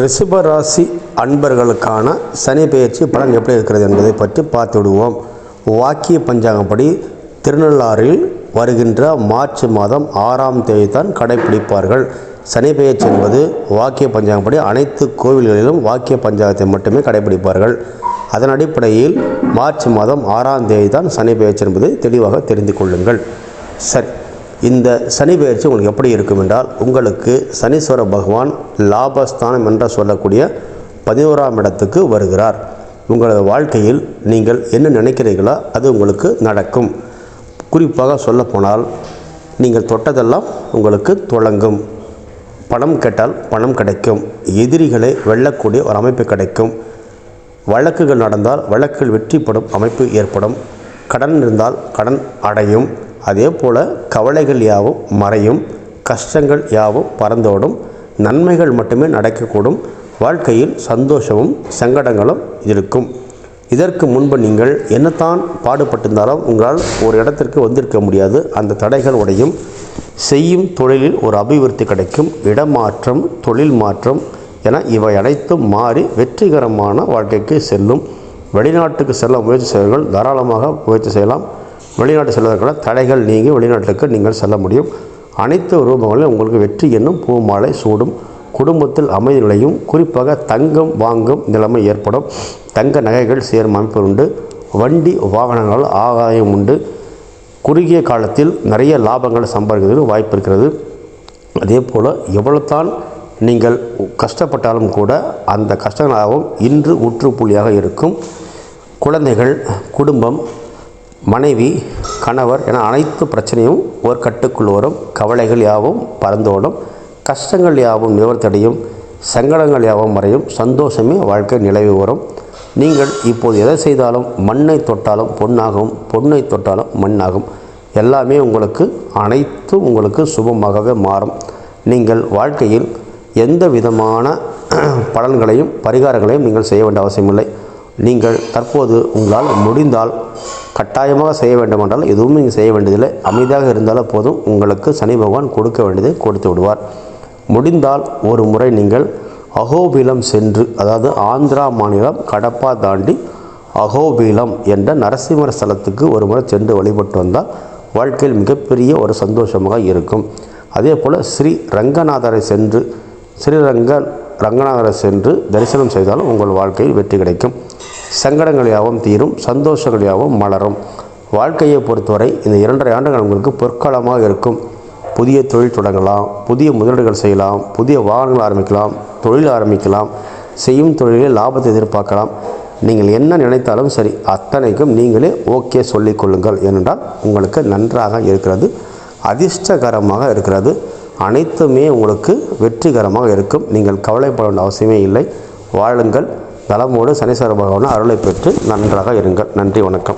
ரிஷப ராசி அன்பர்களுக்கான சனி பெயர்ச்சி பலன் எப்படி இருக்கிறது என்பதை பற்றி பார்த்து விடுவோம். வாக்கிய பஞ்சாங்கப்படி திருநள்ளாறில் வருகின்ற மார்ச் மாதம் 6ஆம் தேதி தான் கடைபிடிப்பார்கள். சனி பெயர்ச்சி என்பது வாக்கிய பஞ்சாங்கப்படி அனைத்து கோவில்களிலும் வாக்கிய பஞ்சாங்கத்தை மட்டுமே கடைபிடிப்பார்கள். அதன் அடிப்படையில் மார்ச் மாதம் 6ஆம் தேதி தான் சனி பெயர்ச்சி என்பதை தெளிவாக தெரிந்து கொள்ளுங்கள். சரி, இந்த சனி பெயர்ச்சி உங்களுக்கு எப்படி இருக்கும் என்றால், உங்களுக்கு சனீஸ்வர பகவான் லாபஸ்தானம் என்று சொல்லக்கூடிய 11ஆம் இடத்துக்கு வருகிறார். உங்களது வாழ்க்கையில் நீங்கள் என்ன நினைக்கிறீர்களோ அது உங்களுக்கு நடக்கும். குறிப்பாக சொல்லப்போனால், நீங்கள் தொட்டதெல்லாம் உங்களுக்கு தொடங்கும். பணம் கேட்டால் பணம் கிடைக்கும். எதிரிகளை வெல்லக்கூடிய ஒரு அமைப்பு கிடைக்கும். வழக்குகள் நடந்தால் வழக்கில் வெற்றிப்படும் அமைப்பு ஏற்படும். கடன் இருந்தால் கடன் அடையும். அதே போல் கவலைகள் யாவும் மறையும். கஷ்டங்கள் யாவும் பறந்தோடும். நன்மைகள் மட்டுமே நடக்கக்கூடும். வாழ்க்கையில் சந்தோஷமும் சங்கடங்களும் இருக்கும். இதற்கு முன்பு நீங்கள் என்னத்தான் பாடுபட்டிருந்தாலும் உங்களால் ஒரு இடத்திற்கு வந்திருக்க முடியாது. அந்த தடைகள் உடையும். செய்யும் தொழிலில் ஒரு அபிவிருத்தி கிடைக்கும். இடமாற்றம், தொழில் மாற்றம் என இவை அனைத்தும் மாறி வெற்றிகரமான வாழ்க்கைக்கு செல்லும். வெளிநாட்டுக்கு செல்ல முயற்சி செய்வர்கள் தாராளமாக முயற்சி செய்யலாம். வெளிநாட்டு செல்வதற்கான தடைகள் நீங்கி வெளிநாட்டுக்கு நீங்கள் செல்ல முடியும். அனைத்து ரூபங்களிலும் உங்களுக்கு வெற்றி என்னும் பூமாலை சூடும். குடும்பத்தில் அமைதி நிலையும். குறிப்பாக தங்கம் வாங்கும் நிலைமை ஏற்படும். தங்க நகைகள் சேரும் அமைப்பு உண்டு. வண்டி வாகனங்கள் ஆதாயம் உண்டு. குறுகிய காலத்தில் நிறைய லாபங்கள் சம்பாதிக்கிறதுக்கு வாய்ப்பு இருக்கிறது. அதே போல் எவ்வளவுதான் நீங்கள் கஷ்டப்பட்டாலும் கூட அந்த கஷ்டங்களாகவும் இன்று ஊற்றுப்புள்ளியாக இருக்கும். குழந்தைகள், குடும்பம், மனைவி, கணவர் என அனைத்து பிரச்சனையும் ஒரு கட்டுக்குள் வரும். கவலைகள் யாவும் பறந்தோடும். கஷ்டங்கள் யாவும் நிவர்த்தடையும். சங்கடங்கள் யாவும் மறையும். சந்தோஷமே வாழ்க்கை நிலவி வரும். நீங்கள் இப்போது எதை செய்தாலும் மண்ணை தொட்டாலும் பொன்னாகும், பொன்னை தொட்டாலும் மண்ணாகும். எல்லாமே உங்களுக்கு அனைத்தும் உங்களுக்கு சுபமாகவே மாறும். நீங்கள் வாழ்க்கையில் எந்த விதமான பலன்களையும் பரிகாரங்களையும் நீங்கள் செய்ய வேண்டிய அவசியமில்லை. நீங்கள் தற்போது உங்களால் முடிந்தால் கட்டாயமாக செய்ய வேண்டுமென்றால் எதுவும் நீங்கள் செய்ய வேண்டியதில்லை. அமைதியாக இருந்தாலும் போதும். உங்களுக்கு சனி பகவான் கொடுக்க வேண்டியதை கொடுத்து விடுவார். முடிந்தால் ஒரு முறை நீங்கள் அகோபிலம் சென்று, அதாவது ஆந்திரா மாநிலம் கடப்பா தாண்டி அகோபிலம் என்ற நரசிம்மர் ஸ்தலத்துக்கு ஒரு முறை சென்று வழிபட்டு வந்தால் வாழ்க்கையில் மிகப்பெரிய ஒரு சந்தோஷமாக இருக்கும். அதே போல் ரங்கநாதரை சென்று தரிசனம் செய்தாலும் உங்கள் வாழ்க்கையில் வெற்றி கிடைக்கும். சங்கடங்கள் யாவும் தீரும். சந்தோஷங்கள் யாவும் மலரும். வாழ்க்கையை பொறுத்தவரை இந்த 2.5 ஆண்டுகள் உங்களுக்கு பொற்காலமாக இருக்கும். புதிய தொழில் தொடங்கலாம். புதிய முதலீடுகள் செய்யலாம். புதிய வாகனங்கள் ஆரம்பிக்கலாம். தொழில் ஆரம்பிக்கலாம். செய்யும் தொழிலில் லாபத்தை எதிர்பார்க்கலாம். நீங்கள் என்ன நினைத்தாலும் சரி, அத்தனைக்கும் நீங்களே ஓகே சொல்லிக்கொள்ளுங்கள். ஏனென்றால் உங்களுக்கு நன்றாக இருக்கிறது. அதிர்ஷ்டகரமாக இருக்கிறது. அனைத்துமே உங்களுக்கு வெற்றிகரமாக இருக்கும். நீங்கள் கவலைப்பட வேண்டிய அவசியமே இல்லை. வாழுங்கள். நலமோடு சனீஸ்வர பகவான் அருளை பெற்று நன்றாக இருங்கள். நன்றி, வணக்கம்.